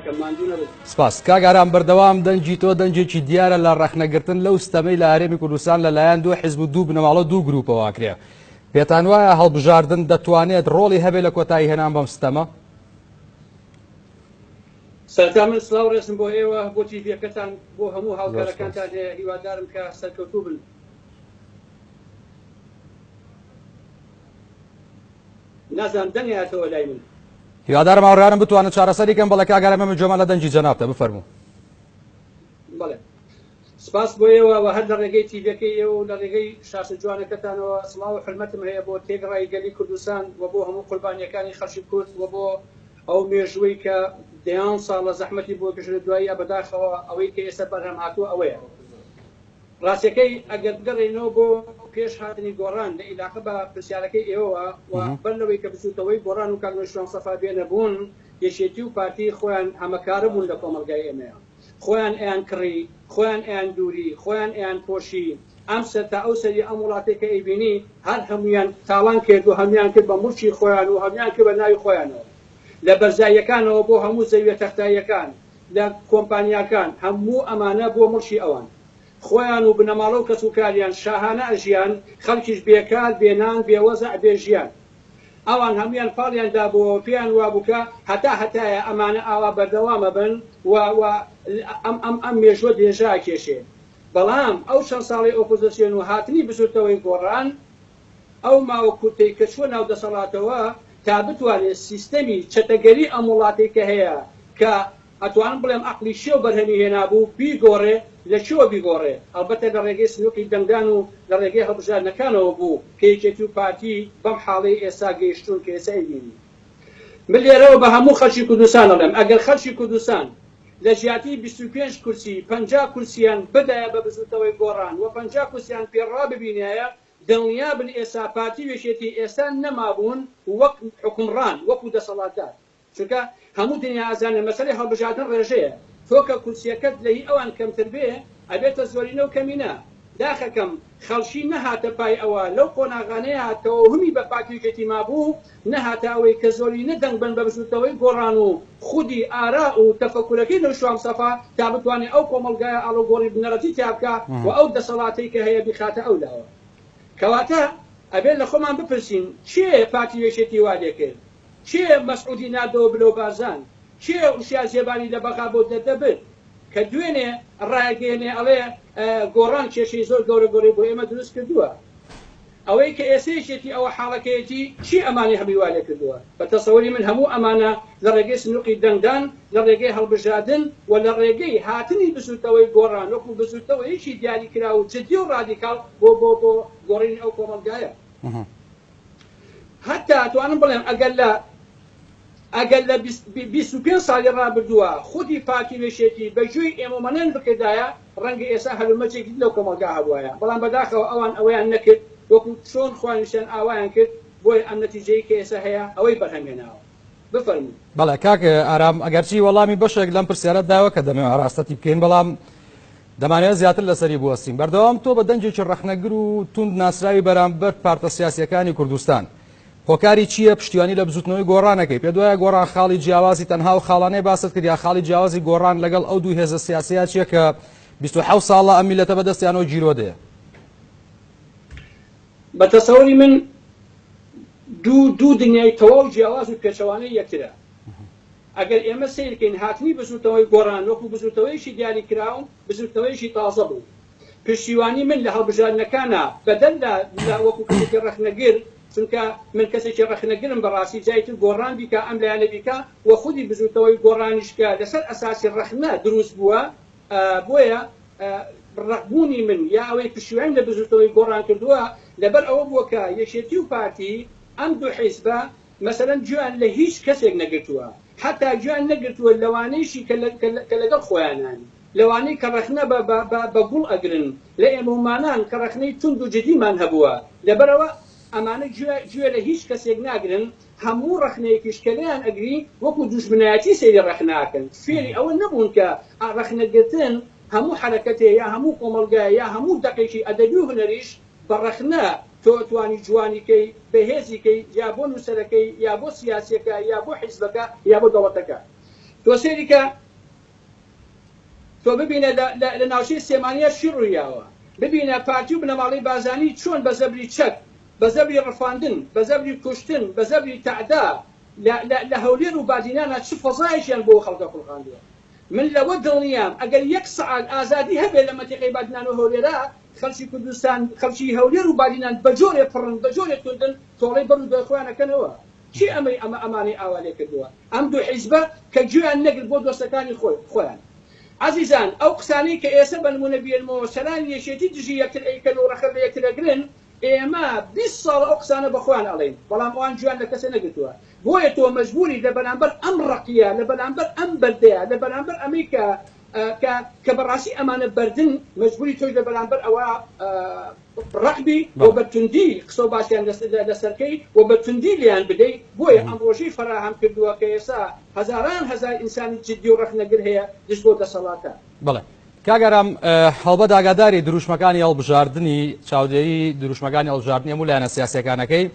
ناکەم ماندوو نەبن. سپاس کاگاران بەردەوام دەنجی تۆ دەنجێکی دیارە لە ڕەخنەگرتن لەو ستەمەی لە هەرێمی کوردستان لەلایەن دوو حیزب و دوو بنەماڵە دوو گروپەوە کرێ. پێتان وایە هەڵبژاردن دەتوانێت ڕۆڵی هەبێت لە کۆتایی هێنان بەم ستەمە؟ سەرتا من سڵاو ڕێزم بۆ ئێوە بۆ تیڤیەکەتان بۆ هەموو هاوکارەکانتان هەیە هیوادارم کە سەرکەوتوو بن. نازانم دەنگاتەوە لای من. هیوادارم هاوڕێیانم بتوانن چارەسەریکەم بەڵێ کاگارە مەمە جۆمە لە دەنجی جەنابتە بفەرموو. بەڵێ سپاس بۆ ئێوە و هەر لە ڕێگەی تیڤەکەی ئێوە و لە ڕێگەی شاشە جوانەکەتانەوە سڵاو و حرمەتم هەیە بۆ تێگەڕای گەلی کوردستان و بۆ هەموو قوربانیەکانی خەڵکی کورد و بۆ ئەو مێژووی کە دەیان ساڵە زەحمەتی بۆ گەشتە دوایی بەداخەوە ئەوەی کە ئێستا بەرهەم هاتووە ئەوەیە. ڕاستیەکەی ئەگەر بگەڕێنەوە بۆ پێش هاتنی گۆڕان لە عیلاقە بە پرسیارەکەی ئێوە و بەرلەوەی کە بچووتەوەی گۆڕان و کاگنۆشتوان سەفا بێنە بوون یەکێتی و پارتی خۆیان هەمەکارە بوون لە کۆمەلگای ئێمەیە. خۆیان ئەیان کڕی، خۆیان ئەیان دووری، خۆیان ئەیان پۆشی. ئەم سەرتا ئەو سەری ئەم وڵاتێک کە ئەیبینی هەر هەمویان تاوان کرد و هەمویان کرد بە موڵکی خۆیان و هەمویان کرد بە ناوی خۆیانەوە. لە بەرزاییەکانەوە بۆ هەموو زەویە تەختاییەکان لە کۆمپانیاکان هەموو ئەمانە بۆ موڵکی ئەوان. خۆیان و بنەماڵە و کەسوکاریان شاهانە ئەژیان خەڵکیش بێکار بێنان بێوەزع بێژیان. ئەوان هەمویان پاڵیاندا بۆ پێیان وابووکە هەتایە ئەمانە ئاوا بەردەوامە بن ئەم مێژوە دێژا کێشێ. بەڵام ئەو چەند ساڵی ئۆپۆزیسیۆن و هاتنی بزوتەوەی گۆڕان ئەو ماوە کورتەی کە چووە ناو دەسەڵاتەوە تا بتوانێت سیستەمی چەتەگەری ئەم وڵاتێک کە هەیە کە ئەتوانم بڵێم عەقلی شێو بەرهەمی هێنابوو بیگۆڕێ لە چوە بیگۆڕێ. ئەلبەتە لە ڕێگەی سنووکی دەنگدان و لە ڕێگەی هەڵبژاردنەکانەوە بوو کە یەکێتی و پارتی بەم حاڵەی ئێستا گەیشتوون کە ئێستا ئەیبینی. من لێرەوە بە هەموو خەڵکی کوردستان دەڵێم ئەگەر خەڵکی کوردستان لە ژیاتی 25 کورسی 50 کورسیان بدایە بە بزوتەوەی گۆڕان و 50 کورسیان پێڕا ببینایە دڵنیا بن ئێستا پارتی وێشێتی ئێستا نەمابوون وەک حکومڕان وەکو دەسەڵاتدار. چونکە هەموو دنیا ئازانە مەسەلەی هەڵبژاردن ڕێژەیە. تۆکە کورسیەکەت لە هی ئەوان کەمتر بێ ئەبێتە زۆرینە و کەمینە. داخەکەم خەڵکی نەهاتە پای ئەوە لەو قۆناغانەیە هاتەوە هەمی بە پارتیوێتی مابوو نەهاتە ئەوەی کە زۆرینە دەنگ بن بە بژوتەوەی گۆڕان و خودی ئارا و تەفەکوورەکەی لەو شوام سەفا تا بتوانێت ئەو کۆمەلگایە ئاڵۆگۆڕی بنەڕەتی تیابکە و ئەو دەسەڵاتی کە هەیە بخاتە ئەو لاوە. کەواتە ئەبێت لە خۆمان بپرسین چێ پارتیوێشێتی وا لێ کرد؟ چێ مەسعودی نادەوە بلۆ بازان؟ چێ وشیا زێبانی لە بەغا بۆ دەدەبێت کە دوێنێ ڕایگەێنێ ئەڵێ گۆڕان کێشەی زۆر گەورە گۆڕی بۆ ئێمە دروست کردووە. ئەوەی کە ئێسێشێتی ئەوە حاڵەکەیەتی چی ئەمانی هەمی وا لێ کردووە؟ بە تەسەووری من هەموو ئەمانە لە ڕێگەی سنووقی دەنگدان لە ڕێگەی هەڵبژاردن و لە ڕێگەی هاتنی بزوتەوەی گۆڕان وەکو بزوتەوەیەکی دیاری کرا و جدی و ڕادیکاڵ بۆ گۆڕینی ئەو کۆمەلگایە. هەتا توانم بڵێم ئەگەر لە 25 ساڵی ڕابردووە خودی پارتی وێشێتی بەگوێی ئێمەمەنەن بکردایە ڕەنگە ئێستا هەلومەچێکی لەو کۆمەلگا هەبوایە. بەڵام بەداخەوە ئەوان ئەویان نەکرد وەکو چۆن خوانیشتیان ئاوایان کرد بۆی ئەم نەتیجەی کە ئێستا هەیە ئەوەی بەرهەمێناوە. بفەرموو. بەڵێ کاک ئارام ئەگەرچی وەڵامی بەشێک لەم پرسیارە داوە کە دەمەوێت ڕاستەتی بکەین بەڵام دەمانێت زیاتر لەسەری بوەستین. بەردەوام تۆ بە دەنجێکی ڕەخنەگر و توند ناسراوی بەرامبەر پارتە سیاسیەکانی کوردستان هۆکاری چییە پشتیوانی لە بزوتنەوەی گۆڕانەکەی؟ پێ دوایە گۆڕان خاڵی جیاوازی تەنها و خاڵانەی باست کرد یا خاڵی جیاوازی گۆڕان لەگەڵ ئەو دوو هێزە سیاسیە چیە کە 27 ساڵە ئەم میلەتە بەدەستیانەوە جیرۆدەیە؟ بە تەسەووری من دوو دنیای تەواو جیاواز و پێچەوانەی یەکترە. ئەگەر ئێمە سیرکەین هاتنی بزوتەوەی گۆڕان وەکو بزوتەوەیشی دیاری کراون بزوتەوەیشی تازە بوو. پشتیوانی من لە هەڵبژاردنەکانە بەدەندا وەکو کەسێکی ڕەخنەگر چونکە من کەسێکی ڕەخنەگرم بەڕاستی جایتر گۆڕان بیکە ئەم لایەنە بیکە و خودی بزوتەوەی گۆڕانیشکە لەسەر ئەساسی ڕەخنە دروست بووە. بۆیە ڕەخبوونی من یا ئەوەی پشتیوانی لە بزوتەوەی گۆڕان کردووە لەبەر ئەوە بووە کە یەکێتی و پارتی ئەم دوو حیزبە مەسەلەن گوێیان لە هیچ کەسێک نەگرتووە. حتا گوێیان نەگرتووە لەوانەیشی کە لەگەڵ خۆیانانی لەوانەی کە ڕەخنە بە گوڵ ئەگرن لە ئێمەمانان کە ڕەخنەی تند و جدیمان هەبووە. لەبەرەوە ئەمانە گوێ لە هیچ کەسێک ناگرن هەموو ڕەخنەیەکیش کە لەیان ئەگری وەکو دوژمنایەتی سەیری ڕەخناکەن. فێری ئەوە نەبوون کە ڕەخنەگرتن هەموو حرەکەتێ یا هەموو کۆمەلگایە یا هەموو دەقێکی ئەدەبی و هونەریش بە ڕەخنە تۆ توانی جوانیکەی بەهێزیکەی یا بۆ نووسەرەکەی یا بۆ سیاسیەکە یا بۆ حیزبەکە یا بۆ دەوڵەتەکە. تۆ سێریکە تۆ ببینە لە ناوچەی سێمانیە شڕویاوە ببینە پارتی و بنەماڵی بازانی چۆن بە زەبری چەک بە زەبری ڕفاندن بە زەبری کوشتن بە زەبری تەعدا لە هەولێر و بادینانە چ فەزایشیان بۆ خەڵکە قوڵقاندووە من لەوە دڵنیام ئەگەر یەک سەعات ئازادی هەبێت لە مەنتیقەی بادینان و هەولێرە خەڵکی کوردستان خەڵکی هەولێر و بادینان بە جۆرێ پڕن بە جۆرێ توندن تۆڵەی بەر و دەخۆیانەکەنەوە چی ئەمانەی ئاوالێ کردووە ئەم دوو حیزبە کە گوێیان نەگرت بۆ دۆستەکانی خۆیان عزیزان ئەو قسانەی کە ئێستا بە نمونە بێنمەوە سەران یەکێتی دژی یەکتر ئەیکەن و ڕەخەر لە یەکتر ئەگرن ئێمە 20 ساڵ ئەو قسانە بەخۆیان ئەڵێن بەڵام ئەوان گوێیان لە کەسە نەگرتووە بۆیە تۆ مەجبوری لە بەرامبەر ئەم ڕەقیە لە بەرامبەر ئەم بەردەیە لە بەرامبەر ئەمەی کە بەڕاستی ئەمانە بەردن مەجبوری تۆی لە بەرامبەر ئەوە ڕەقبی و بەتوندی قسە و باشیان لەسەرکەی و بەتوندی لیان بدەیت بۆیە ئەم ڕۆژەی فراهەم کردووە کە ئێستا هەزاران هەزار ئینسانی جددی و ڕەخنەگر هەیە دژ بۆ دەسەڵاتە. بەڵێ کاگەرام هەڵبەت ئاگاداری دروشمەکانی هەڵبژاردننی چاودێری دروشمەکانی هەڵبژاردننی هەموو لایەنە سیاسیەکانەکەی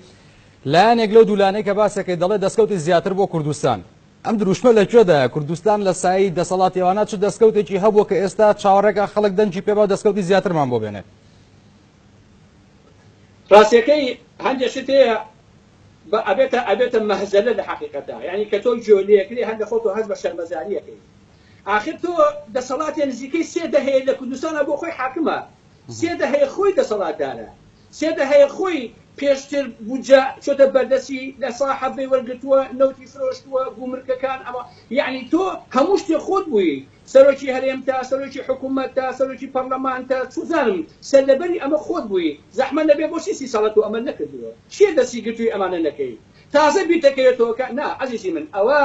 لایەنێک لەو دوولانەی کە باسەکەی دەڵێ دەستکەوتی زیاتر بۆ کوردستان ئەم دروشمە لەکوێدایە کوردستان لە سایی دەسەڵاتیێوانە چ دەستکەوتێکی هەبووە کە ئێستا چاوەڕێکە خەڵک دەنجی پێ بە دەستکەوتی زیاترمان بۆ بێنێت ڕاستیەکەی هەندێک شت هەیە ئەبێتە مەهزەلە لە حەقیقەتە یعنی کە تۆ جۆلیەکری هەندە خۆت و هەست بە شەرمەزاریەکەی آخر تۆ دەسەڵاتی نزیکەی سێ دەهەیە لە کوردستانە بۆ خۆی حاکمە سێ دەهەیە خۆی دەسەڵاتدارە سێ دەهەیە خۆی پێشتر بوجە چۆتە بەردەسی لە ساحەبەی وەرگتووە نەوتی فرۆشتووە گومرکەکان ئەمە یعنی تۆ هەموو شتێ خۆت بووی سەرۆکی هەرێم تا سەرۆکی حکوومەت تا سەرۆکی پەرلەمان تا چوزانم سەرلەبەری ئەمە خۆت بووی زەحمە نەبێ بۆ سی ساڵەت و ئەمە نەکردووە چیە دەستی گرتووی ئەمانە نەکەی تازە بیرتەکەوێتەوە کە نا عەزیزی من ئەوە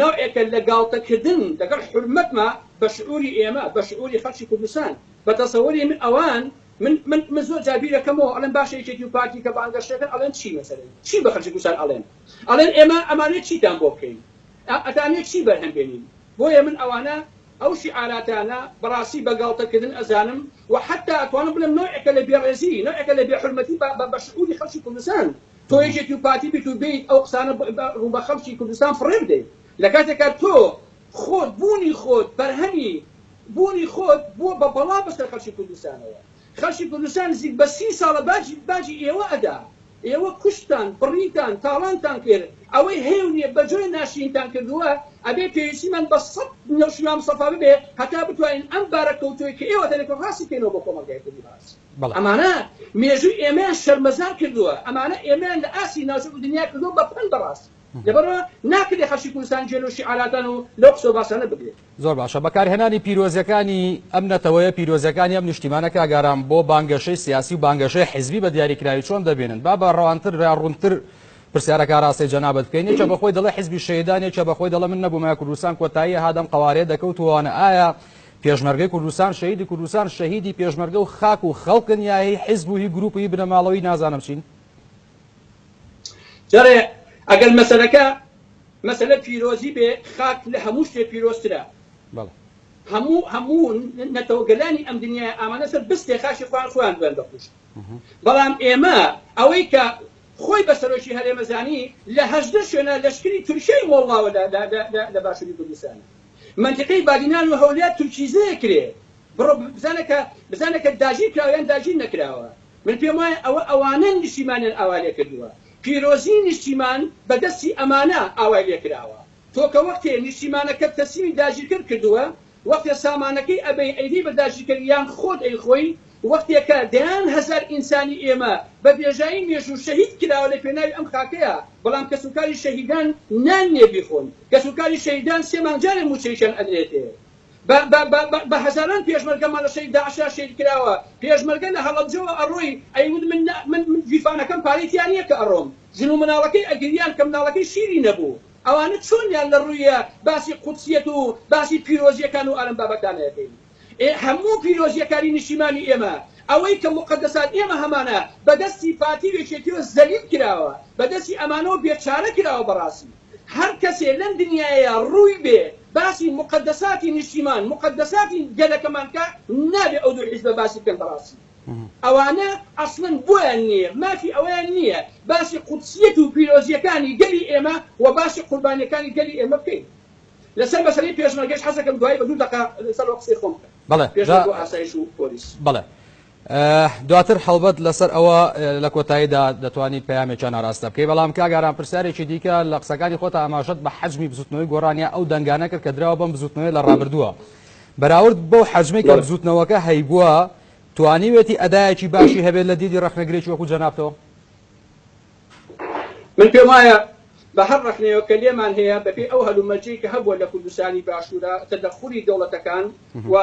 نوعێکە لە گاڵتەکردن لەگەڵ حرمەتمە بە شعوری ئێمە بە شعوری خەڵکی کوردستان بە تەسەووری من ئەوان من زۆر جابیرەکەمەوە ئەڵێن باشە یەکێتی و پارتی کە بانگەشتەکەن ئەڵێن چی مەسەرن چی بە خەڵکی کوردستان ئەڵێن ئێمە ئەمانێت چیتان بۆ بکەین ئەتانێت چی بەرهەم بێنین بۆیە من ئەوانە ئەو شیعاراتانە بەڕاستی بە گاڵتەکردن ئەزانم و حتا ئەتوانم بڵێم نوعێکە لە بێڕێزی نوعێکە لە بێحورمەتی بە شعوری خەڵکی کوردستان تۆ یەکێتی و پارتی بیت و بیت ئەو قسانە ڕوو بە خەڵکی کوردستان فڕێ بدەیت لە کاتێکە تۆ خۆت بوونی خۆت بەرهەمی بوونی خۆت بۆ بە بەڵا بەسەر خەڵکی کوردستانەوە خەڵکی کوردستان نزیک بە 30 ساڵە باجی ئێوە ئەدا ئێوە کوشتان بڕیتان تاڵانتان کرد ئەوەی هێو نییە بە جۆی ناشرینتان کردووە ئەبێ پێویستیمان بە 100 نەوشیان سەفا ببێ هەتا بتوانین ئەم بارەکەوتووی کە ئێوە دەرێکە ڕاستی پێێنەوە بۆ کۆمەلگای کوردی ڕاست ئەمانە مێژووی ئێمەیان شەرمەزار کردووە ئەمانە ئێمەیان لە ئاسی ناوچەی دنیا کردووە بە پەن بەڕاست لەبەرەوە ناکرێ خەڵکی کوردستان جێلۆ شیعاراتان و لەو قسە و باسانە بگرێت زۆر باشە بەکارهێنانی پیرۆزیەکانی ئەم نەتەوەیە پیرۆزیەکانی ئەم نیشتیمانە کاگارام بۆ بانگەشەی سیاسی و بانگەشەی حیزبی بە دیاریکراوی چۆن دەبێنن با بە ڕەوانتر یا ڕوونتر پرسیارەکە ڕاستی جەنابەت بکەین یەکە بەخۆی دەڵێ حیزبی شەهیدان یەکە بەخۆی دەڵێ من نەبوومە کوردستان کۆتاییە هادەم قەوارێ دەکەوتوانە ئایا پێشمەرگەی کوردستان شەهیدی کوردستان شەهیدی پێشمەرگە و خاک و خەڵکن یاهی حیزب و هی گروپی بنەماڵەوەی نازانم چین جارێ ئەگەر مەسەلە پیرۆزی بێ خاک لە هەموو شتێ پیرۆزترە هەموو نەتەوەگەلانی ئەم دنیای ئامانە سەر بستێ خاشی خۆیان دوێن دەخوشت بەڵام ئێمە ئەوەی کە خۆی بە سەرۆکی هەرێمەزانی لە 18 شوێنە لەشکری تورکیای مۆڵاوە لە باشووری کوردستان منتیقەی بادینان و هەولێر تورکیزەیە کرێ بڕۆ بزانە کە داژی کراویان داژی نەکراوە من پێم وایە ئەوانە نیشتیمانیان ئاوالێ کردووە پیرۆزی نیشتیمان بەدەستی ئەمانە ئاوای لێکراوە تۆ کە وەختێ نیشتیمانەکە تەسلیمی داژیرکرد کردووە وەختێ سامانەکەی ئەبەی ئەیدی بە داژیرکردیان خۆت ئەی خۆی وەختێکە دەیان هەزار ئینسانی ئێمە بە بێژایی مێژوو شەهید کراوە لە پێناوی ئەم خاکەیە بەڵام کەسوکاری شەهیدان نان نێبیخۆن کەسوکاری شەهیدان سێ مانجارێ موچەیشان ئەدرێتێ بە هەزاران پێشمەرگەمان لە شەهید داعشا شەهید کراوە پێشمەرگە لە هەڵەبجەوە ئەڕۆی ئەیود من ویفانەکەم پارێتیان نییە کە ئەڕۆم ژن و مناڵەکەی ئەگریان کە مناڵەکەی شیری نەبوو ئەوانە چۆنیان لە ڕوویە باسی قودسیەت و باسی پیرۆزیەکان و ئەرم بابەتانەکەین هەموو پیرۆزیەکانی نیشتیمانی ئێمە ئەوەی کە مقدسات ئێمە هەمانە بەدەستی پارتی وێچێتیوە زەلیل کراوە بەدەستی ئەمانەوە بێچارە کراوە بەڕاستی هەر کەسێ لەم دنیاە ڕووی بێ باسی مقدساتی نیشتیمان مقدساتی گەلەکەمان کە نابێ ئەو دوو حیزبە باسی بکەن بەڕاستی ئەوانە ئەسڵەن بۆیان نییە مافی ئەویان نییە باسی قودسیەت و پیرۆزیەکانی گەلی ئێمە و باسی قوربانیەکانی گەلی ئێمە بکەین لەسەر مەسەلەی پێشمەرگەش حەزەکەم دوای بە 2 دقیقە لەسەر قسەی خۆم بکەم. بەڵێ پێشمەرگە ئاسایش و پۆلیس. بەڵێ دواتر هەڵبەت لەسەر ئەوە لە کۆتاییدا دەتوانیت پەیامێکیان ئاراستە بکەی. بەڵام کاگاران پرسیارێکی دیکە لە قسەکانی خۆتە ئاماژەت بە حەجمی بزوتنەوەی گۆڕانیە ئەو دەنگانە کرد کە دراوە بەم بزوتنەوەی لە ڕابردووە بەراورد بەو حەجمێک کە بزوتنەوەکە هەیبووە توانیوێتی ئەدایەکی باشی هەبێت لە دیدی ڕەخنەگرێکی وەکو جەنابتەوە؟ من پێم وایە بە هەر ڕەخنەیەوە کە لێمان هەیە بەپێ ئەو هەلومەرجەی کە هەبووە لە کوردستانی باشوورە تەدەخولی دەوڵەتەکان و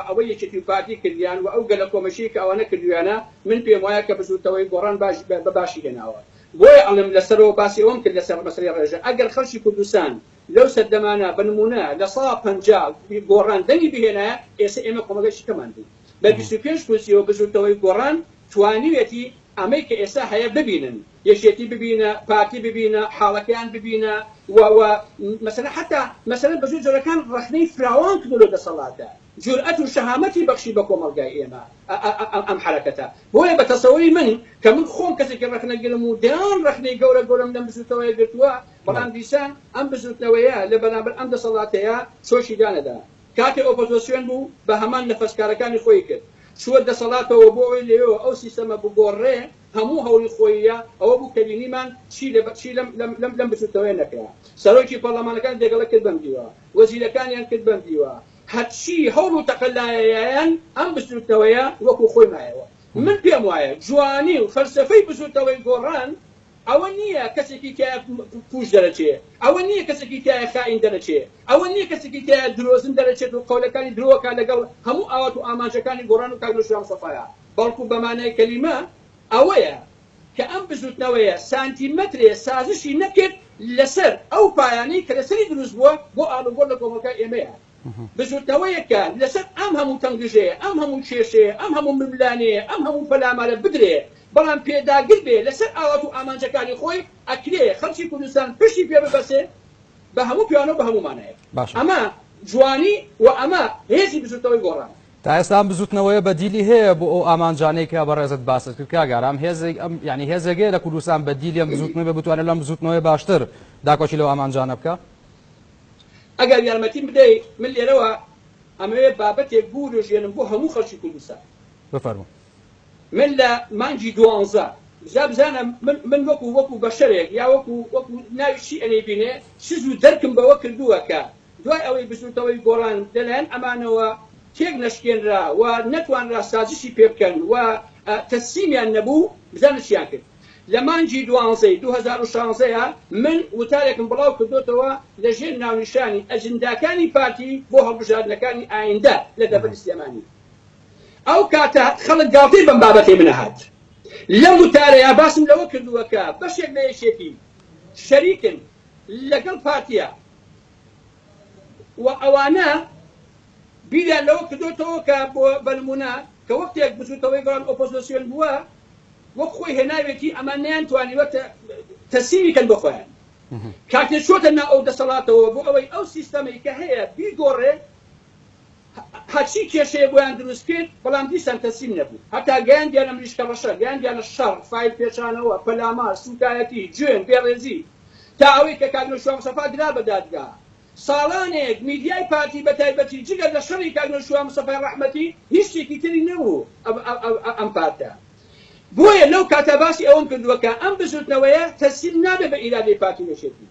ئەوەی یەکێتی پارتی کردیان و ئەو گەلە کۆمەشی کە ئەوانە کردویانە من پێم وایە کە بزوتەوەی گۆڕان بە باشی هێناوە. بۆیە ئەڵم لەسەرەوە باسی ئەوم کرد لەسەر مەسەلەی ڕێژە ئەگەر خەڵکی کوردستان لەو سەردەمانە بە نمونە لە ساڵ 50 گۆڕان دەنگی بهێنایە ئێستا ئێمە کۆمەڵگەشی کەماندین بە 25 کورسیەوە بزوتەوەی گۆڕان توانیوێتی ئەمەی کە ئێستا هەیە ببینن یەکێتی ببینە پارتی ببینە حاڵەکەیان ببینە مەسەلە حتا مەسەلە بەزوو جۆرەکان ڕەخنەی فراوان کردو لە دەسەڵاتە جورئەت و شەهامەتی بەخشی بە کۆمەڵگای ئێمە ئەم حرەکەتە. بۆیە بە تەسەووری من کە من خۆم کەسێکی ڕەخنەگرم و دەیان ڕەخنەی گەورە گەورەم لەم بزوتەوەی گرتووە بەڵام دیسان ئەم بزوتنەوەیە لە بەرامبەر ئەم دەسەڵاتەیە چۆشی دانەدا کاتێ ئۆپۆزیسیۆن بوو بە هەمان نەفەسکارەکانی خۆی کرد شووە دەسەڵاتەوە بۆ ئەوەی لێەوە ئەو سیستەمە بگۆڕێ هەموو هەوڵی خۆیە ئەوە بوو کەبینیمان چی لەم بزوتەوەی نەکرا. سەرۆکی پەرلەمانەکان دێگەڵە کرد بەم دیوە وەزیرەکانیان کرد بەم دیوە هەرچی هەوڵ و تەقەلایەیان ئەم بزوتەوەیە وەکو خۆی مایەوە. من پێم وایە جوانی و فەلسەفەی بزوتەوەی گۆڕان ئەوە نییە کەسێکی تایە پوش دەرەچێ ئەوە نییە کەسێکی تایە خائین دەرەچێ ئەوە نییە کەسێکی تایە درۆزن دەرەچێت و قەولەکانی درۆکە لەگەڵ هەموو ئاوات و ئامانجەکانی گۆڕان و کاگنۆشیان سەفایا بەڵکو بەمانای کەلیمە ئەوەیە کە ئەم بزوتنەوەیە سانتیمەترێ سازشی نەکرد لەسەر ئەو پایانەی کە لەسەری دروست بووە بۆ ئاڵوگۆڕ لە کۆمەلگای ئێمەیە بزوتنەوەیەکە لەسەر ئەم هەموو تەنگژەیە ئەم هەموو کێشەیە ئەم هەموو ململانەیە ئەم هەموو پەلامارە بدرێ بەڵام پێداگر بێ لەسەر ئاوات و ئامانجەکانی خۆی ئەکرێ خەڵکی کوردستان پشتی پێ ببەسێ بە هەموو پیانە و بە هەمومانەیە. ئەمە جوانی و ئەمە هێزی بزوتنەوەی گۆڕان. تا ئێستا بزوتنەوەیە بەدیلی هەیە بۆ ئەو ئامانجانەی کە بەڕێزت باست کرد کاگارام ینی هێزێگەیە لە کوردستان بەدیلی ئەم بزوتنەوەی بتوانێت لەم بزوتنەوەی باشتر داکۆچی لەو ئامانجانە بکە؟ ئەگەر یارمەتیم بدەیت من لێرەوە ئەمەوێ بابەتێک بوورژێنم بۆ هەموو خەڵکی کوردستان. بفەرموو. من لە مانگی 12 بزانە من وەکو بەشەرێک یا وەکو ناوی چی ئەنەی بینێ سز و دەرکم بەوە کردووە کە دوای ئەوەی بزوتەوەی گۆڕان لەلایەن ئەمانەوە تێک نەشکێنرا و نەتوانرا سازشی پێ بکەن و تەسلیمیان نەبوو بزانە چیان کرد. لە مانگی 2016 من وتارێکم بڵاو کردوتەوە لەژێر ناونیشانی ئەجنداکانی پارتی بۆ هەڵبژاردنەکانی ئایندە لە دەبەر سلێمانی. ئەو کاتە خەڵک گاڵتەی بەم بابەتەی منە هات لەم وتارەیە باسم لەوە کردووە کە بەشێک لە یەکێتی شەریکن لەگەڵ پارتیە و ئەوانە بیریان لەوە کردوتەوە کە بۆ بەنمونە کە وەختێک بزوتەوەی گەڕان ئۆپۆزیسیۆن بووە وەک خۆی هێناوێتی ئەمان نەیانتوانیوە تەسلیمی کەن بە خۆیان کاتێ چۆتە ناو ئەو دەسەڵاتەوە بۆ ئەوەی ئەو سیستەمەی کە هەیە بیگۆڕێ هەرچی کێشەیە بۆیان دروست کرد بەڵام دیسان تەسلیم نەبوو هەتا گەیاندیانە مریشکە ڕەشە گەیاندیانە شەڕ فایل پێچانەوە پەلامار سوتایەتی جوێن بێڕێزی تا ئەوەی کە کاگنۆشوان مستەفا درا بە دادگا ساڵانێک میدیای پارتی بە تایبەتی جگەر لە شەڕی کاگنۆشوان مستەفای ڕەحمەتی هیچ شتێکی تری نەبوو ئەم پارتە. بۆیە لەو کاتە باسی ئەوم کردووە کە ئەم بزوتنەوەیە تەسلیم نابێ بە ئیرادەی پارتی نەشێتی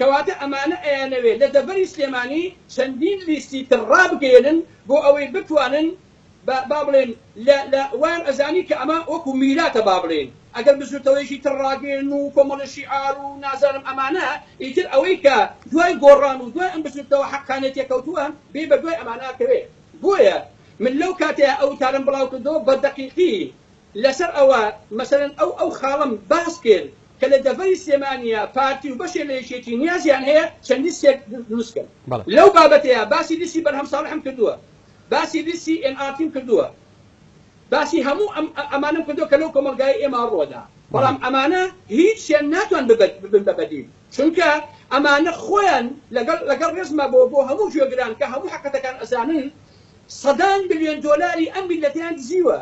کەواتە ئەمانە ئەیانەوێت لە دەبەری سلێمانی چەندین لیستی تر ڕابگەێنن بۆ ئەوەی بتوانن با بڵێن لە وایان ئەزانی کە ئەمە وەکو میلاتە با بڵێن ئەگەر بزوتەوەیشی تر ڕاگەێن و کۆمەڵە شیعار و نازانم ئەمانە ئیتر ئەوەی کە دوای گۆڕان و دوای ئەم بزوتەوە حەقانێتیە کەوتووە بێ بە دوای ئەمانەکەوێ. بۆیە من لەو کاتەیە ئەو تارم بڵاو کردەوە بە دەقیقی لەسەر ئەوە مەسەرەن ئەو خاڵم باس کرد کە لە دەڤەری سلێمانیە پارتی و بەشێ لە یەکێتی نیازیان هەیە چەند لیستێک دروستکەن. لەو بابەتەیە باسی لیستی بەرهەم ساڵحم کردووە باسی لیستی NRTم کردووە باسی هەموو ئەمانم کردووە کە لەو کۆمەلگای ئێمە ڕۆدا بەڵام ئەمانە هیچ شێن ناتوان ببن بە بەدیل چونکە ئەمانە خۆیان لەگەڵ ڕێزمە بۆ هەموو گوێگران کە هەموو حەقەتەکان ئەزانن سەدان بلیۆن دۆلاری ئەم میلەتیان دزیوە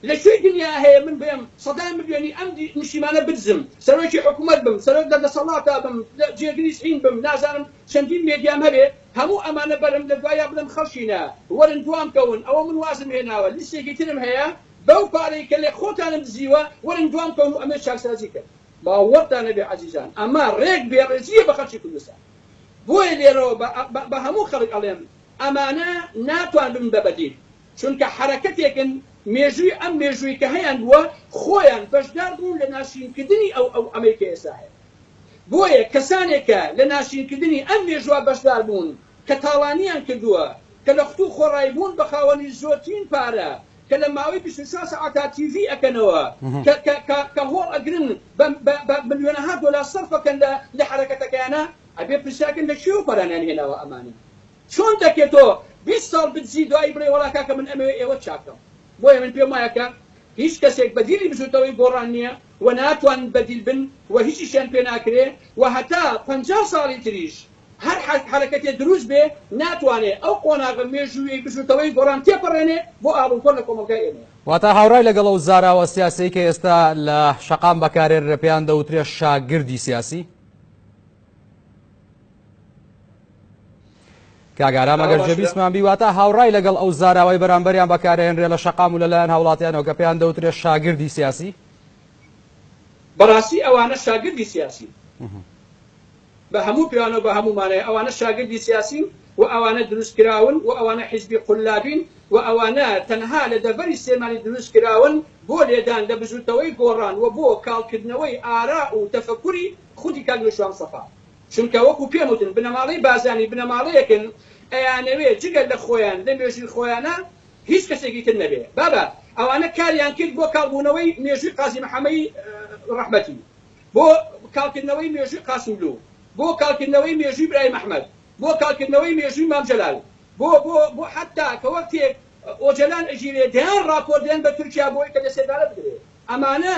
لە شوێی دنیا هەیە من بێم 100 ملیۆنی ئەم نیشیمانە بزم سەرۆکی حکوومەت بم سەرۆک دەسەڵاتە بم جێگری سعین بم نازانم چەندین مێدیام هەبێ هەموو ئەمانە بەرم لە دوایە بڵم خەڵکینە وەرن دوام کەون ئەوە من وازم هێناوە لیستێکی ترم هەیە بەو پارەی کە لێ خۆتانم دزیوە وەرن دوام کەون و ئەمە چاکسازی کرد باوەڕتان نەبێ عەزیزان ئەمە ڕێک بێڕێزیە بە خەڵکی کوردستان بۆیە لێرەوە بە هەموو خەڵک ئەڵێم ئەمانە ناتوانن بە بەدیل چونکە حرەکەتێکن مێژووی ئەم مێژووی کە هەیان بووە خۆیان بەشدار بوون لە ناشرینکردنی ئەو ئەمریکا ئێستا هەیە بۆیە کەسانێکە لە ناشرینکردنی ئەم مێژووە بەشدار بوون کە تاوانیان کردووە کە لە خوتو خۆڕایی بوون بە خاوەنی زۆرترین پارە کە لە ماوەی 24 ساعتا تیڤی ئەکەنەوە کە هۆڵ ئەگرن بە ملیۆنەها دۆلار سەرفەکەن لە حرەکەتەکەیانە ئەبێ پرسیاکەن لە چێوە پەرانیان هێناوە ئەمانە چۆن دەکێتەوە 20 ساڵ بتزی دوای بڵێ وەڵا کاکە من ئەمەوێ ئێوە چاکەم بۆیە من پێم وایە کە هیچ کەسێک بەدیلی بژوتەوەی گۆڕان نییە و ناتوان بەدیل بن و هیچیشیان پێ ناکرێ و هەتا 50 ساڵی تریش هەر حرەکەتێ دروست بێ ناتوانێت ئەو قۆناغە مێژووی بژوتەوەی گۆڕان تێپەڕێنێ بۆ ئابووکۆر لە کۆمەلگای ئێمە واتە هاوڕای لەگەڵ ئەو زاراوە سیاسی کە ئێستا لە شەقام بەکارێنرا پێیان دەوترێت شاگردی سیاسی کاگارام ئەگەر جەبیسمان بیواتە هاوڕای لەگەڵ ئەو زاراوەی بەرامبەریان بەکارێنرێ لە شەقام و لەلایەن هاوڵاتیانەوە کە پێیان دەوترێت شاگردی سیاسی بەڕاستی ئەوانە شاگردی سیاسی بە هەموو پیانە بە هەمومانەیە ئەوانە شاگردی سیاسی و ئەوانە دروستکراون و ئەوانە حیزبی قولابین و ئەوانە تەنها لە دەڤەری سێمانی دروستکراون بۆ لێدان لە بژوتەوەی گۆڕان و بۆ کاڵکردنەوەی ئارا و تەفەکوری خودی کاگوێشوان سەفا چونکە وەکو پێم وتن بنەماڵەی بازانی بنەماڵەیەکن ئەیانەوێ جگەل لە خۆیان لە مێژووی خۆیانە هیچ کەسێکی تر نەبێ بابە ئەوانە کاریان کرد بۆ کاڵبوونەوەی مێژووی قازی محەمەی ڕەحمەتی بۆ کاڵکردنەوەی مێژووی قاسملوو بۆ کاڵکردنەوەی مێژووی برای محەممەد بۆ کاڵکردنەوەی مێژووی مام جەلال بۆ حتا کە وەختێک ئۆجەلان ئەژیرێ دەیان ڕاپۆر دێن بە تورکیا بۆی کە دەسێدارە بدرێت ئەمانە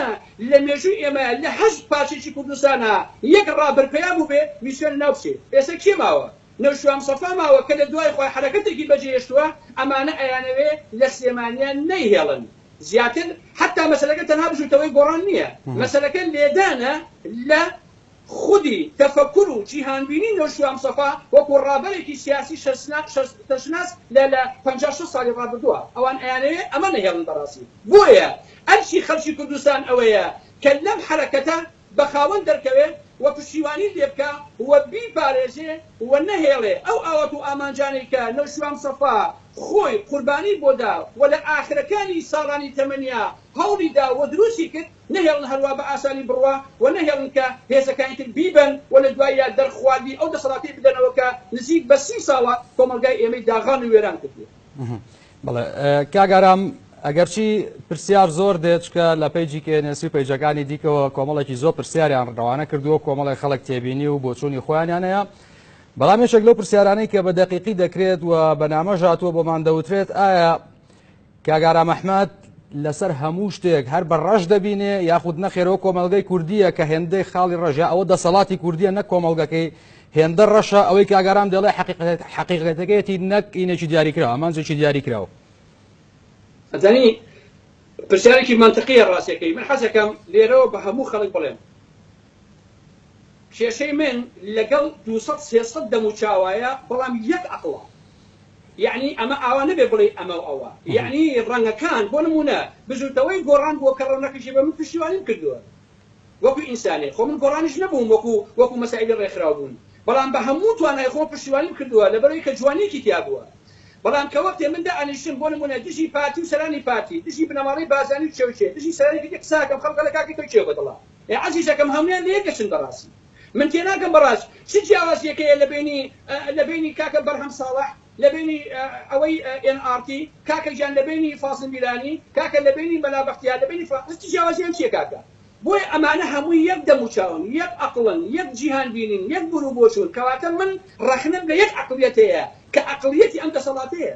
لە مێژووی ئێمە لە 8 پارچێکی کوردستانە یەک ڕابرپەیا بوو بێ میسیۆن ناوچێ ئێستا کێ ماوە نەوشوام سەفا ماوە کە لە دوای خۆی حرەکەتێکی بەجێهێشتووە ئەمانە ئەیانەوێ لە سلێمانیان نەیهێڵن زیاتر حتا مەسەلەکە تەنها بژوتەوەی گۆڕان نییە مەسەلەکە لێدانە لە خودی تەفەکر و جیهانبینی نەوشوام سەفا وەکو ڕابەرێکی سیاسی شەرشناس لە 56 ساڵی ڕابردووە ئەوان ئەیانەوێ ئەمە نەهێڵن بەڕاستی بۆیە ئەرچی خەڵکی کوردستان ئەوەیە کە لەم حرەکەتە بە خاوەن دەرکەوێت و پشتیوانی لێ بکە و بیپارێزێ و نەهێڵێ ئەو ئاوەت و ئامانجانەی کە نەوشوام سەفا خۆی قوربانی بۆدا و لە ئاخرەکانی ساڵانی تەمەنیا هەوڵیدا و دروستی کرد نەهێڵن هەروە بە ئاسانی بڕوا و نەهێڵن کە هێزەکانی تر بیبن و لە دوایە دەرخواردی ئەو دەسەڵاتی بدەنەوە کە نزیک بە 30 ساڵە کۆمەلگای ئێمەی داغان و وێران کردووە. بەڵێ کاگارام ئەگەرچی پرسیار زۆر دێت کە لە پیجی کێنێسی پیجەکانی دیکەوە کۆمەڵێکی زۆر پرسیاریان ڕەوانە کردووە کۆمەڵی خەڵک تێبینی و بۆچوونی خۆیانیانەیە بەڵام یەکێک لەو پرسیارانەی کە بە دەقیقی دەکرێت و بەنامە ژاتووە بۆمان دەوترێت ئایا کاگارام ئەحمەد لەسەر هەموو شتێک هەر بە ڕەش دەبینێ یاخود نەخێرەوە کۆمەلگەی کوردیە کە هێندەی خاڵی ڕەژە ئەوە دەسەڵاتی کوردیە نەک کۆمەلگەکەی هێندە ڕەشە ئەوەی کاگارام دەڵێ حەقیقەتەکەیەتی نەک ئینێکی دیاریکراوە ئەمانجێکی دیاریکراوە ئەزانی پرسیارێکی منطقیە ڕاستیەکەی من حەزەکەم لێرەوە بە هەموو خەڵک بڵێم کێشەی من لەگەڵ 200-300 دەموچاوایە بەڵام یەک عەقڵە یعنی ئەمە ئاوا نەبێ بڵێ ئەمە و ئەوە یعنی ڕەنگەکان بۆ نمونە بژوتەوەی گۆڕان بۆ کە ڕەونەکەشی بە من پشتیوانیم کردووە وەکو ئینسانێ خۆ من گۆڕانیش نەبووم وەکو مەسائیلی ڕێکخراو بوون بەڵام بە هەموو توانای خۆ پشتیوانیم کردووە لەبەرەوەی کە جوانێکی تیا بووە بەڵام کە وەختێ من دائەنیشتم بۆ نمونە دژی پارتی و سەرانی پارتی دژی بنەماڵەی بازانی و چێوچێ دژی سەرانی کردێک قساکەم خەڵکە لە کاکی تۆی چێ بەدڵا عەزیزەکەم هەمویان لێکەچن بەڕاستی من تێناکەم بەڕاست چ جیاوازیەکەیە لە بینی کاکە بەرهەم ساڵح لە بینی ئەوەی NRT کاکە گیان لە بینی فاسل میرانی کاکە لە بینی مەلا بەختیار لە بینی چ جیاوازیان چیە کاکە بۆیە ئەمانە هەمووی یەک دەموچاون یەک عەقڵن یەک جیهان بینین یەک بوو بۆچوون کەواتە من ڕەخنم لە یەک عەقڵیەت هەیە کە عەقڵیەتی ئەم دەسەڵاتەیە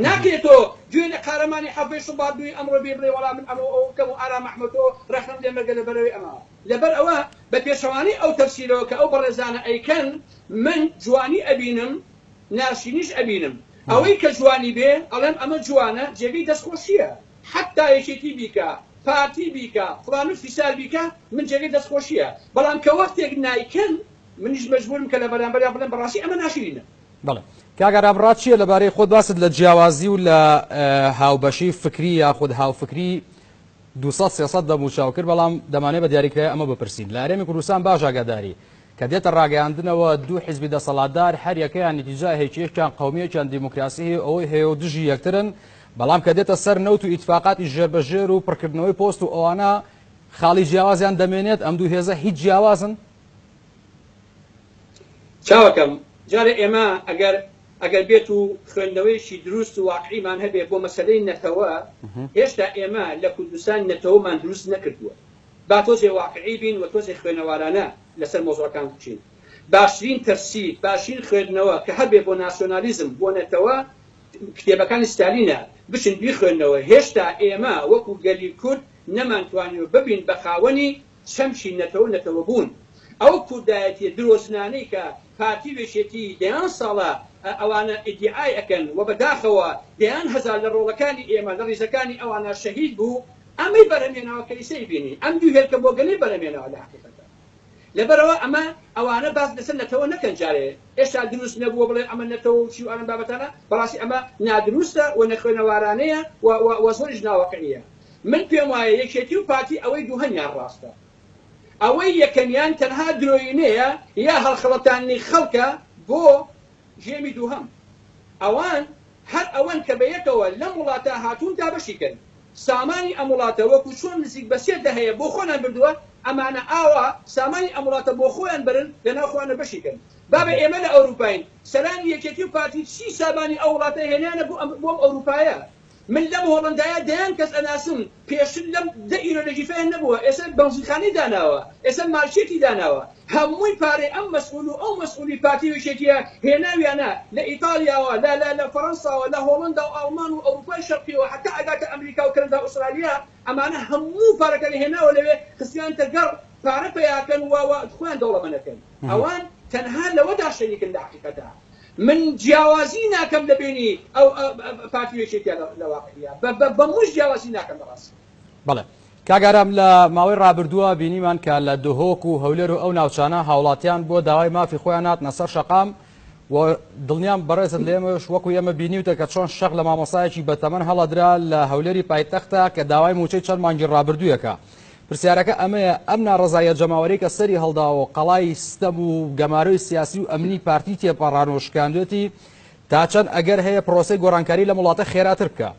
ناکرێتەوە گوێ لە قارەمانی حەفەی شوبات دوی ئەمڕۆ بێ بڵێ وەڵام من ئەمە ئەوکەم و ئارام ئەحمەدەوە ڕەخنم لێ مەرگە لەبەرەوەی ئەمە لەبەر ئەوە بە پێشەوانی ئەو تەفسیرەوە کە ئەو بەڕێزانە ئەیکەن من جوانی ئەبینم ناشینیش ئەبینم ئەوەی کە جوانی بێ ئەڵێم ئەمە جوانە جێگەی دەستخۆشیە حتى يشيتي بك بارتي بك فلان فيسال بك من جريدة خوشية بلام كوقتك نايكن منش مجبور مكلا بلان براسي أما ناشرين بەڵێ کاگەرام ڕاتچیە لەبارەی خۆت باست لە جیاوازی و لە هاوبەشی فکری یاخود هاوفکری 200-300 دەموچاو کرد بەڵام دەمانێت بە دیاریکرای ئەمە بپرسین لە هەرێمی کوردستان باش ئاگاداری کە دێتە ڕاگەیاندنەوە دوو حیزبی دەسەڵاتدار هەر یەکەیان نتیجە هێچیەکیان قەومیەکیان دیموکراسی ئەوەی هەیە و دژی یەکترن بەڵام کە دێتە سەر نەوت و ئیتفاقاتی ژێربەژێر و پڕکردنەوەی پۆست و ئەوانە خاڵی جیاوازیان دەمێنێت ئەم دوو هێزە هیچ جیاوازن چاوەکەم جارێ ئێمە ئەگەر بێت و خوێندنەوەیشی دروست و واقعیمان هەبێ بۆ مەسەلەی نەتەوە هێشتا ئێمە لە کوردستان نەتەوەمان دروست نەکردووە با تۆزێ واقعی بین و تۆزێ خوێنەوارانە لەسەر مۆزوعەکان بچین باشترین تەرسیب باشترین خوێندنەوە کە هەبێ بۆ ناسیۆنالیزم بۆ نەتەوە کتێبەکانی ستالینە بچین بیخوێندنەوە هێشتا ئێمە وەکو گەلی کورد نەمانتوانیوە ببین بە خاوەنی چەمشی نەتەوە بوون ئەو کوردایەتی درۆزنانەی کە پارتی وێشێتی دەیان ساڵە ئەوانە ئیدعای ئەکەن و بەداخەوە دەیان هەزار لە ڕۆڵەکانی ئێمە لە ڕیزەکانی ئەوانە شەهید بوو ئەمەی بەرەمێنەوە کەلیسەی بینی ئەم دوو هێرکە بۆ گەلەی بەرەمێنەوە لە حقیقەتە لەبەرەوە ئەمە ئەوانە باس لەسەر نەتەوە نەکەن جارێ ئێشتا دروست نەبووە بڵێ ئەمە نەتەوە و چی و ئەم بابەتانە بەڕاستی ئەمە نادروستە و نەخوێنەوارانەیە و زۆریش ناواقعیە من پێم وایە یەکێتی و پارتی ئەوەی دوو هەنیان ڕاستە ئەوەی یەکەمیان تەنها درۆینەیە یا هەڵخەڵەتانی خەڵکە بۆ ژێمی دووهەم ئەوان هەر ئەوەن کە بە یەکەوە لەم وڵاتە هاتوون دابەشیکەن سامانی ئەم وڵاتە وەکو چۆن نزیک بە 3 هەیە بۆ خۆیان بردووە ئەمانە ئاوا سامانی ئەم وڵاتە بۆ خۆیان برن لەناو خۆیانە بەشیکەن بابە ئێمە لە ئەوروپاین سەرانی یەکێتی و پارتی چی سامانی ئەو وڵاتە هێنانە بۆم ئەوروپایە من لەم هۆڵندایە دەیان کەس ئەناسم پێشتر لەم 10 ئیرۆ لە جیفەیان نەبووە ئێستا بەنزیخانەی داناوە ئێستا مارشێتی داناوە هەمووی پارەی ئەم مەسئول و ئەو مەسئولی پارتی وێشێتیە هێناویانە لە ئیتالیاوە لە فەڕەنساوە لە هۆڵندا و ئەڵمان و ئەوروپای شەرقیەوە حتا ئەگاتە ئەمریکا و کەنەدا و ئوسترالیا ئەمانە هەموو پارەکە لە هێناوە لەوێ خستیان تەگەڕ پارە پێیاکەن و خۆیان دەوڵەمەندەکەن ئەوان تەنها لەوەدا شەریکن لە حقیقەتە من جیاوازی ناکەم لە بینی ئەو پارتی وێشێتیە لە واقعیە بەمووش جیاوازی ناکەم بەڕاستی بەڵێ کاگارام لە ماوەی ڕابردووە بینیمان کە لە دهۆک و هەولێر و ئەو ناوچانە هاوڵاتیان بۆ داوای مافی خۆیان هاتنە سەر شەقام و دڵنیام بەڕێزت لێمەش وەکو ئێمە بینیوتە کە چۆن شەق لە مامۆسایەکی بەتەمەن هەڵەدرا لە هەولێری پایتەختە کە داوای موچەی چەند مانگی ڕابردوویەکە پرسیارەکە ئەمەیە ئەم ناڕەزایە جەماوەری کە سەری هەڵداوە قەڵای ستەم و گەمارەی سیاسی و ئەمنی پارتی تێپەڕان و شکاندوێتی تا چەند ئەگەر هەیە پرۆسەی گۆڕانکاری لە وڵاتە خێراتر بکە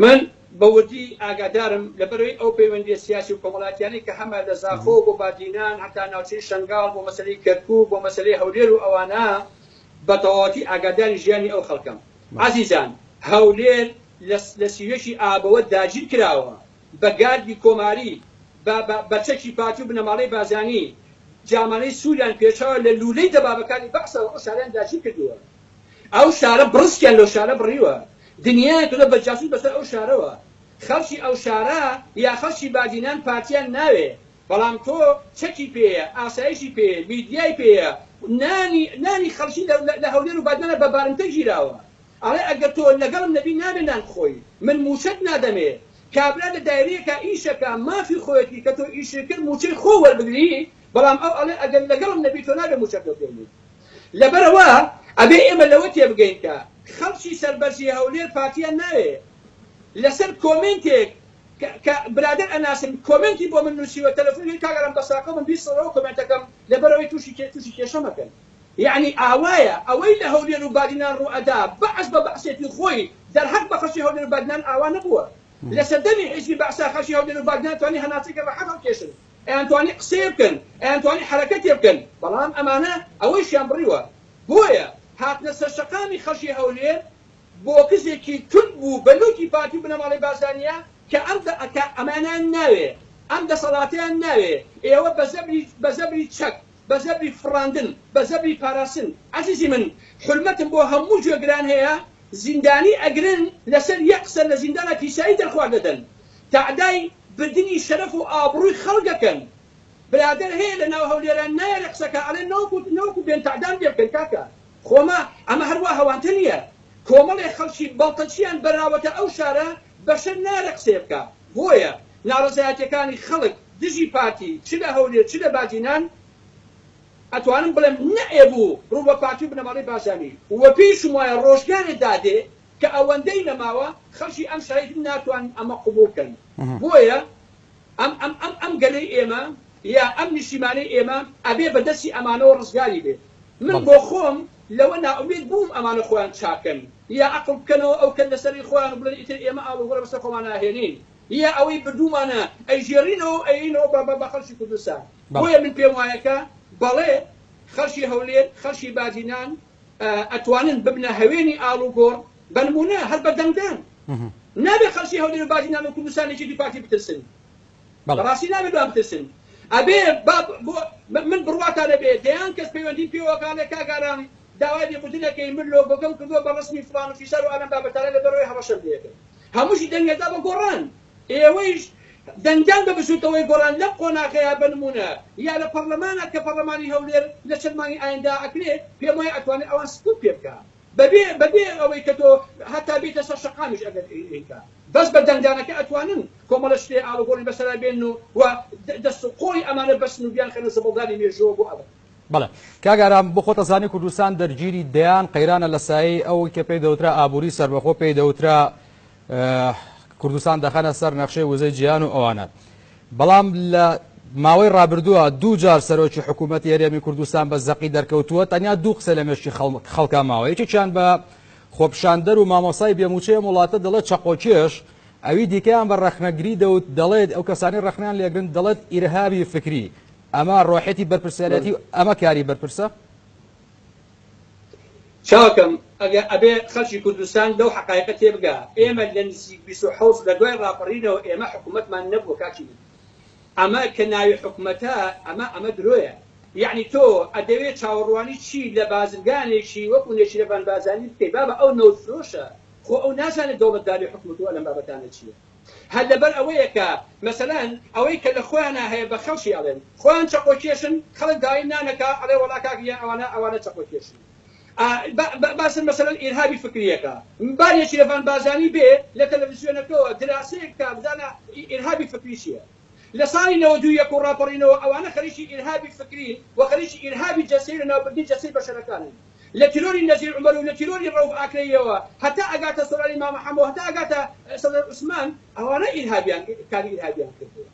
من بەوردی ئاگادارم لەبەرەوەی ئەو پەیوەندی سیاسی و کۆمەڵاتیانی کە هەمە لە زاخۆ بۆ بادینان هەتا ناوچەی شنگال بۆ مەسەلەی کەرکووک بۆ مەسەلەی هەولێر و ئەوانە بە تەواوەتی ئاگاداری ژیانی ئەو خەڵکەم عەزیزان هەولێر لە سیوێشی ئابەوە داگیر کراوە بە گاردی کۆماری بە چەکی پارتی و بنەماڵەی بازانی جامانەی سووریان پێچەوە لە لولەی دەبابەکانی بەعسەوە ئەو شاریان داگیر کردووە ئەو شارە بڕستیان لەو شارە بڕیوە دنیای تۆ بە جاسوس بەسەر ئەو شارەوە خەڵکی ئەو شارە یا خەڵکی بادینان پارتیان ناوێ بەڵام تۆ چەکی پێیە ئاسایشی پێ میدیای پێیە نانی خەڵکی لە هەولێر و بادنانە بە بارنتە گیراوە ئەڵێ ئەگەر تۆ لەگەڵم نەبی نابێ نان خۆی من موچەت نادەمێ کابرا لە دایرەیەکە ئیشەکە مافی خۆیەتی کە تۆ ئیشەکرد موچەی خۆ وەربگری بەڵام ئەو ئەڵێ ئەگەر لەگەڵم نەبی تۆ نابێ موچەت دەکەوێت لەبەرەوە ئەبێ ئێمە لەوە تێبگەین کە خەڵکی سەربەرزی هەولێر پارتیان ناوێ لەسەر کۆمنتێک کە برادر ئەناسم کۆمنتی بۆ من نووسیوە تەلەفۆنی کاگەرم بەساقە من بیستەوە کۆمنتەکەم لەبەرەوەی تووشی کێشەمەکەن یعنی ئاوایە ئەوەی لە هەولێر و بادینان ڕوئەدا بەعس بە بەعسێتی خۆی دەرهەق بە خەڵکی هەولێر و بادینان ئاوا نەبووە لە سەردەمی حیزبی بەعسا خەڵکی هەولێر و بادینان توانی هەناسەکە ڕەحەت هەڵکێشن ئەیان توانی قسێ بکەن ئەیان توانی حەرەکەتێ بکەن بەڵام ئەمانە ئەوەیشیان بڕیوە بۆیە هاتنە سەر شەقامی خەڵکی هەولێر بۆ کەسێکی تون بوو بەلوکی پارتی و بنەماڵەی بازانیە کە ئەمانیان ناوێ ئەم دەسەڵاتیان ناوێ ئێوە بە زەبری چەک بە زەبری فڕاندن بە زەبری پاراستن عەزیزی من حرمەتم بۆ هەموو جێگران هەیە زیندانی ئەگرن لەسەر یەک قسە لە زیندانە پیسایی دەرخوار دەدەن تەعدای بردنی شەرەف و ئابڕووی خەڵکەکەن برادر هەیە لە ناو هەولێران نایە لە قسەکە ئەڵێ نەوەکو بێن تەعدام لێ بکەن کاکە خۆمە ئەمە هەروە هەوانتە نییە کۆمەڵێ خەڵکی بەڵتەچیان بەراوەتە ئەو شارە بەشەر نارە قسێ بکە بۆیە ناڕەزایەتیەکانی خەڵک دژی پارتی چ لە هەولێر چ لە باجینان ئەتوانم بڵێم نەئێبوو ڕوو بە پارتی و بنەماڵەی بازانی وە پێیشم وایە ڕۆژگارێ دادێ کە ئەوەندەی نەماوە خەڵکی ئەم شارەی ناتوان ئەمە قبوڵ بکەن بۆیە ئەم گەلەی ئێمە یا ئەم نیشتیمانەی ئێمە ئەبێ بەدەستی ئەمانەوە ڕزگاری بێت من بۆ خۆم لەوە ناومید بووم ئەمانە خۆیان چاکەن یا عقل بکەنەوە ئەو کەن لەسەری خۆیان بڵێن ئیتر ئێمە ئاڵوگۆڕە بەسەر خۆمان ناهێنین یا ئەوەی بردوومانە ئەیژێڕینەوە ئەینەوە بە خەڵکی کوردستان بۆیە من پێم وایەکە بەڵێ خەڵکی هەولێر خەڵکی باجینان ئەتوانن ببنە هەوێنی ئاڵوگۆڕ بەنمونە هەر بە دەنگدان نابێت خەڵکی هەولێر و باجینان و کوردستانێکی دیپارتی بترسن بەڕاستی نابێت دوام بترسن ئەبێ من بڕواتانە بێت دەیان کەس پەیوەندی پێوەکانە کاگاران داوای لێبوردنەکەی من لۆگۆکەم کردووە بە ڕسمی فڵان و فیسار و ئەلەم بابەتانە لە بەرەوەی هەڕەشەم لێکرد هەمووشی دەنگێدا بە گۆڕان ئێوەیش دەنگدان بە بچوتەوەی گۆڕان لەم قۆناغەیە بنمونە یا لە پەرلەمانە کە پەرلەمانی هەولێر لە چەند مانگی ئایندا ئەکرێ پێم وایە ئەتوانێت ئەوان سکوت پێ بکە بەبێ ئەوەی کە تۆ هەتا بیتە سەر شەقامیش ئەگەر ئیکا بەس بە دەنگدانەکە ئەتوانن کۆمەڵە شتێ ئاڵوگۆڕی بەسەرا بێن و دەست و قۆڵی ئەمانە بەسن و بیان خەنە زەبەڵدانی مێژووە بۆ ئەوە بەڵێ کاگارام بۆ خۆتەزانی کوردستان دەرگیری دەیان قەیرانە لە سایەی ئەو کە پێی دەوترا ئابووری سەربەخۆ پێی دەوترا کوردستان دەخەنە سەر نەخشەی وزەی جیهان و ئەوانە بەڵام لە ماوەی ڕابردووە دوو جار سەرۆکی حکوومەتی هەرێمی کوردستان بە زەقی دەرکەوتووە تەنیا دوو قسە لە مێشکی خەڵکا ماوە یەکێکیان بە خۆپشاندەر و مامۆسای بێموچەیە وڵاتە دەڵێت چەقۆکێش ئەوی دیکەیان بە ڕەخنەگری دەوت دەڵێت ئەو کەسانی ڕەخنیان لێگرن دەڵێت ئیرهابی فکری ئەمە ڕۆحەتی بەرپرسیارەتی ئەمە کاری بەرپرسە چاکەم ئەگەر ئەبێ خەڵکی کوردستان لەو حقایقە تێبگا ئێمە لە نزیک 27 لە دوای ڕاپەڕینەوە ئێمە حکوومەتمان نەبووە کاکی ئەمە کە ناوی حکوومەتە ئەمە درۆیە یعنی تۆ ئەدەوێت چاوەڕوانی چی لە بازرگانێکی وەکو نێشی لە بانبازانی بکەی بابە ئەو نەوتفرۆشە خۆ ئەو نازانێت دەوڵەتداری حکوومەتوە لەم بابەتانە چییە هەر لەبەر ئەوەیە کە مەسەلەن ئەوەی کە لە خۆیانە هەیە بە خەڵکی ئەڵێن خۆیان چەقۆکێشن خەڵک داوای نانەکە ئەڵێ وەڵا کاکیان ئەوانە چەقۆکێشن باسن مەسەلەن ئیرهابی فکریەکە بارێکی لە بانبازانی بێ لە تەلەڤیزیۆنەکەەوە دراسەیەک کا بزانە ئیرهابی فکری چییە لە ساڵی 92 و ڕاپەڕینەوە ئەوانە خەریکی ئیرهابی فکری و خەریکی ئیرهابی جەسەی لە ناوبردنی جەسەی بەشەرەکانن لە تیرۆری نەزیر عومەر و لە تیرۆری ڕەوف ئاکرەیەوە هەتا ئەگاتە سەرۆری مام محەممەد هەتا ئەگاتە سەدەر عوسمان ئەوانە ئیرهابیان کاری ئیرهابیان کردووە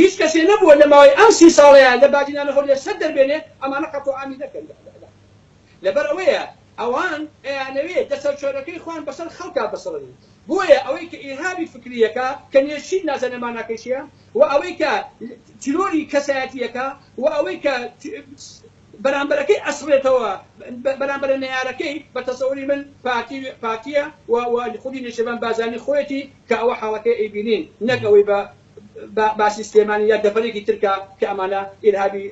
هیچ کەسێ نەبووە لە ماوەی ئەم 30 ساڵەیە لە باجینانە هەولێر سەر دەربێنێ ئەمانە قەتۆ ئامی نەکەن لەبەر ئەوەیە ئەوان ئەیانەوێت دەسەرچۆرەکەی خوان بەسەر خەڵکا بەسەڕێن بۆیە ئەوەی کە ئیرهابی فکریەکە کە نێشین نازانەمانەکەیشیە و ئەوەی کە تیرۆری کەسایەتیەکە و ئەوەی کە بەرامبەرەکەی ئەسڕێتەوە بەرامبەرە نەیارەکەی بە تەسەوری من پارتیە و خودی نیشتیمان بازانی خۆیەتی کە ئەوە حاڵەکەی ئەیبینین نەک ئەوەی با سیستێمانی یا دەفەرێکی ترکە کە ئەمانە ئیرهابی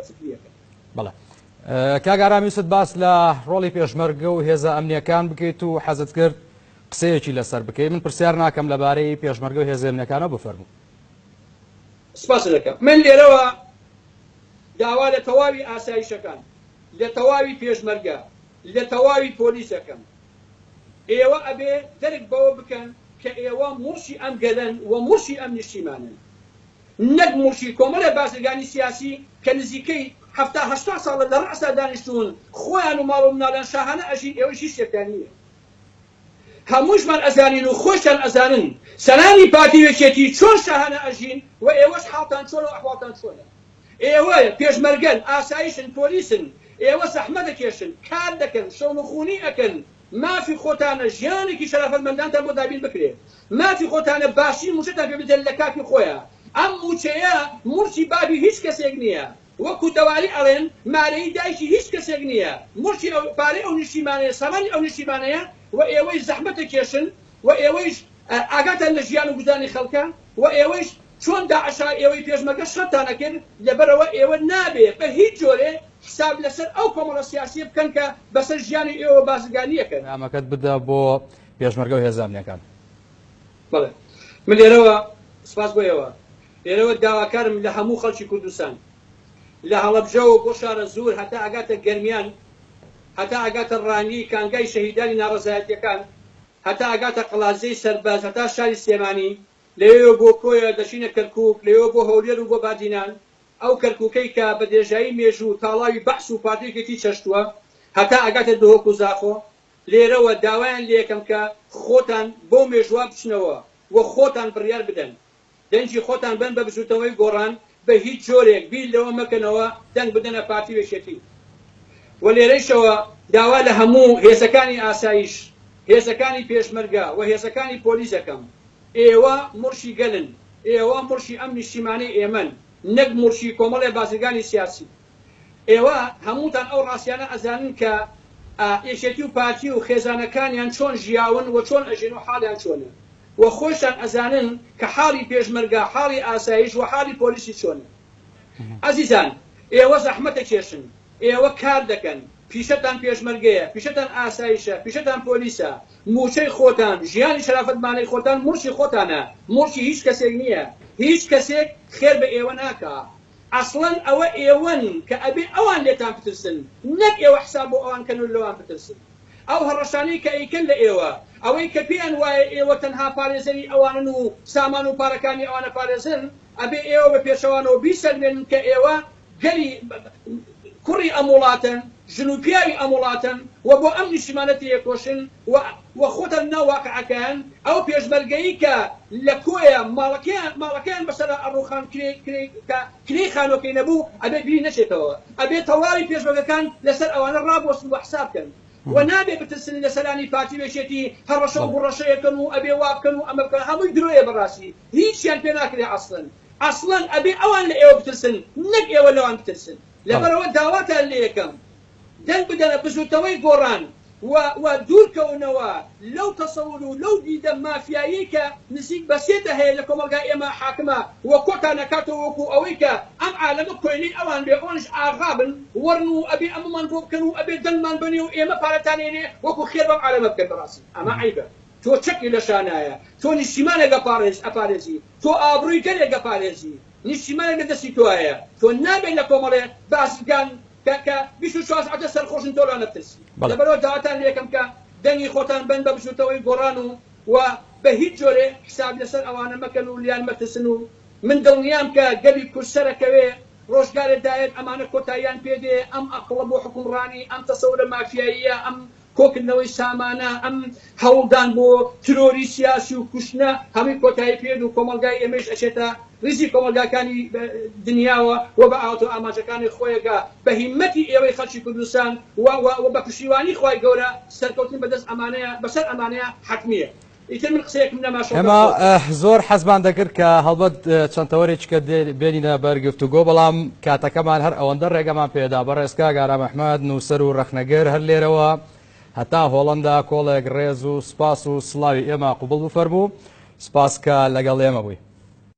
فکریەکە بەڵێ کاگارام ویست باس لە ڕۆڵی پێشمەرگە و هێزە ئەمنیەکان بکەیت و حەزت کرد قسەیەکی لەسەر بکەیت من پرسیار ناکەم لەبارەی پێشمەرگە و هێزە ئەمنیەکانە بفەرموو سپاس دەکەم من لێرەوە داوا لە تەواوی ئاسایشەکان لە تەواوی پێشمەرگە لە تەواوی پۆلیسەکەم ئێوە ئەبێ دەرک بەوە بکەن کە ئێوە موشی ئەم گەلەن و موشی ئەم نیشتیمانن نەک موشی کۆمەڵە بازرگانی سیاسی کە نزیکەی 70 ساڵە لە ڕەسا دانیشتون خۆیان و ماڵ و مناڵیان شاهانە ئەژین ئێوەی هیچ شتێکیان نییە هەمووشمان ئەزانین و خۆشیان ئەزانن سەرانی پارتی وێکێتی چۆن شاهانە ئەژین و ئێوەش حاڵتان چۆنە و ئەحواڵتان چۆنە ئێوە پێشمەرگەن ئاسایشن پۆلیسن ئێوە زەحمە دەکێشن کار دەکەن شەون و خونی ئەکەن مافی خۆتانە ژیانێکی شەرافەتمەندانتان بۆ دابین بکرێت مافی خۆتانە باشی موچەتان پێ بدەن لە کاتی خۆیان ئەم موچەیە مورچی بابی هیچ کەسێک نییە وەکو دەواری ئەڵێن مارەی دایکی هیچ کەسێک نییە مورچی پارەی ئەو نیشتیمانەیە سەمانی ئەو نیشتیمانەیە و ئێوەی زەحمە دەکێشن و ئێوەیش ئاگاتان لە ژیان و گوزانی خەڵکە و ئێوەیش چۆن داعشا ئێوەی پێشمەرگە شەتانە کرد لەبەرەوە ئێوە نابێ بە هیچ جۆرێ حساب لەسەر ئەو کۆمەڵە سیاسی بکەن کە بەسەر ژیانی ئێوە بازرگانیەکەن ئامەکەت بدە بۆ پێشمەرگە و هێزە ئەمنیەکان بەڵێ من لێرەوە سپاس بۆ ئێوە لێرەوە داواکارم لە هەموو خەڵکی کوردستان لە هەڵەبجە و بۆ شارە زۆر هەتا ئاگاتە گەرمیان هەتا ئاگاتە ڕانی کانگای شەهیدانی ناڕەزایەتیەکان، هەتا ئاگاتە قەڵازەی سەرباز، هەتا شاری سلێمانی، لەوێ بۆ کۆیە دەچینە کەرکووک، لەوێ بۆ هەولێر و بۆ بادینان، ئەو کەرکووکەی کە بە درێژایی مێژوو تاڵاوی بەحس و پارتێکێکی چەشتووە، هەتا ئاگاتە دهۆک و زاخۆ. لێرەوە داوایان لێکم کە خۆتان بۆ مێژووا بچنەوە و خۆتان بڕیار بدەن، دەنجی خۆتان بن بە بچوتەوەی گۆڕان، بە هیچ جۆرێک بیر لەوە مەکەنەوە دەنگ بدەنە پارتی وێشێتی. و لێرەیشەوە داوا لە هەموو هێزەکانی ئاسایش، هێزەکانی پێشمەرگە و هێزەکانی پۆلیس دەکەم، ئێوە مرشی گەلن، ئێوە مرشی ئەمنی نیشتیمانەی ئێمەن، نەک مرشی کۆمەڵێ بازرگانی سیاسی. ئێوە هەمووتان ئەو ڕاستیانە ئەزانن کە ئێشێتی و پارتی و خێزانەکانیان چۆن ژیاون و چۆن ئەژین و حاڵیان چۆنە، و خۆشتان ئەزانن کە حاڵی پێشمەرگە، حاڵی ئاسایش و حاڵی پۆلیسی چۆنە. عەزیزان، ئێوە زەحمەتە کێشن، ئێوە کار دەکەن، پیشەتان پێشمەرگەیە، پیشەتان ئاسایشە، پیشەتان پۆلیسە، موچەی خۆتان، ژیانی شەرافەتمانەی خۆتان مرشی خۆتانە، مرشی هیچ کەسێک نییە، هیچ کەسێک خێر بە ئێوە ناکا. ئەسڵەن ئەوە ئێوەن کە ئەبێ ئەوان لێتان بترسن، نەک ئێوە حساب بۆ ئەوان کەن و لەوان بترسن. ئەو هەڕەشانەی کە ئەیکەن لە ئێوە، ئەوەی کە پێیان وایە ئێوە تەنها پارێزەری ئەوانن و سامان و پارەکانی ئەوانە پارێزن، ئەبێ ئێوە بە پێشەوانەوە بیسەلمێنن کە ئێوە گەلی کوڕی ئەم وڵاتن، ژنوپیاوی ئەم وڵاتن، و بۆ ئەم نیشتیمانەتی یەکۆشن و خۆتان ناواقعەکەن. ئەو پێشمەرگەیی کە لە کۆیە ماڵەکەیان بەسەر ئەڕووخان کرێی خانۆکەی نەبوو، ئەبێ بیری نەچێتەوە، ئەبێ تەواوی پێشمەرگەکان لەسەر ئەوانە ڕابۆستن و حساب بکەن، و نابێ بترسن لە سەرانی پارتی وێشێتی هەڕەشە و بڕەشەیەکەن و ئەبێ وا بکەن و ئەمە بکەن، هەمووی درۆیە بەڕاستی، هیچیان پێ ناکرێ ئەسڵەن ئەبێ ئەوان لە ئێوە بترسن، نەک ئێوە لەوان بترسن. لەبەرەوە داواتان لێ یەکەم، دەنگ بدەنە بزوتەوەی گۆڕان و دوورکەونەوە لەو تەسەوور و لەو دیدە مافیایی کە نزیک بە سێتە هەیە لە کۆمەلگای ئێمە حاکمە، و کۆتان نەکاتەوە وەکو ئەوەی کە ئەم عالەمە کۆینەی ئەوان بێ، ئەوانش ئاغا بن وەرن و ئەبێ ئەمەمان بۆ بکەن و ئەبێ دەنگمان بنێ و ئێمە پارەتانێنێ وەکو خێر بەم عالەمە بکەن. بەڕاستی ئەمە عەیبە. تۆ چەکی لە شانایە، تۆ نیشتیمانێک ئەپارێزی، تۆ ئابڕووی گەلێک ئەپارێزی، نیشتیمانێک لە دەستی تۆیە، تۆ نابێت لە کۆمەڵێ بازرگان کە 24 ساعتە سەرخۆشن تۆ لە نەبترسی. لەبەرەوە داواتان لێ یەکەم کە دەنگی خۆتان بن بە بچوتەوەی گۆڕان و بە هیچ جۆرێ حساب لەسەر ئەوانە مەکەن و لیان مەترسن. و من دڵنیام کە گەلی کورسەرەکەوێ ڕۆژگارێک دایەت ئەمانە کۆتاییان پێدێ، ئەم ئەقڵە بۆ حکومڕانی، ئەم تەسەورە مافیاییە، ئەم کۆکردنەوەی سامانە، ئەم هەوڵدان بۆ ترۆری سیاسی و کوشتنە، هەمووی کۆتایی پێد و کۆمەلگای ئێمەش ئەچێتە ریزی کۆمەلگاکانی دنیاوە و بە ئاوتۆ ئاماژەکانی خۆیەکە بە هیمەتی ئێوەی خەڵکی کوردستان و بە پشتیوانی خۆی گەورە سەرکەوتن بەدەست ئەمانەیە، بەسەر ئەمانەیە حتمیە. ئیتر من قسەیەکم نەماشۆ. ئێمە زۆر حەزمان دەکرد کە هەڵبەت چەند تەوەرێککە بێنینە بەرگفتوگۆ، بەڵام کاتەکەمان هەر ئەوەندە ڕێگەمان پێدا. بەڕێزکا گارام ئەحمەد نووسەر و ڕەخنەگەر هەر لێرەوە هەتا هۆڵەندا کۆڵێک ڕێز و سپاس و سڵاوی ئێمە قوبڵ بفەرموو. سپاس کە لەگەڵ ئێمە بووی.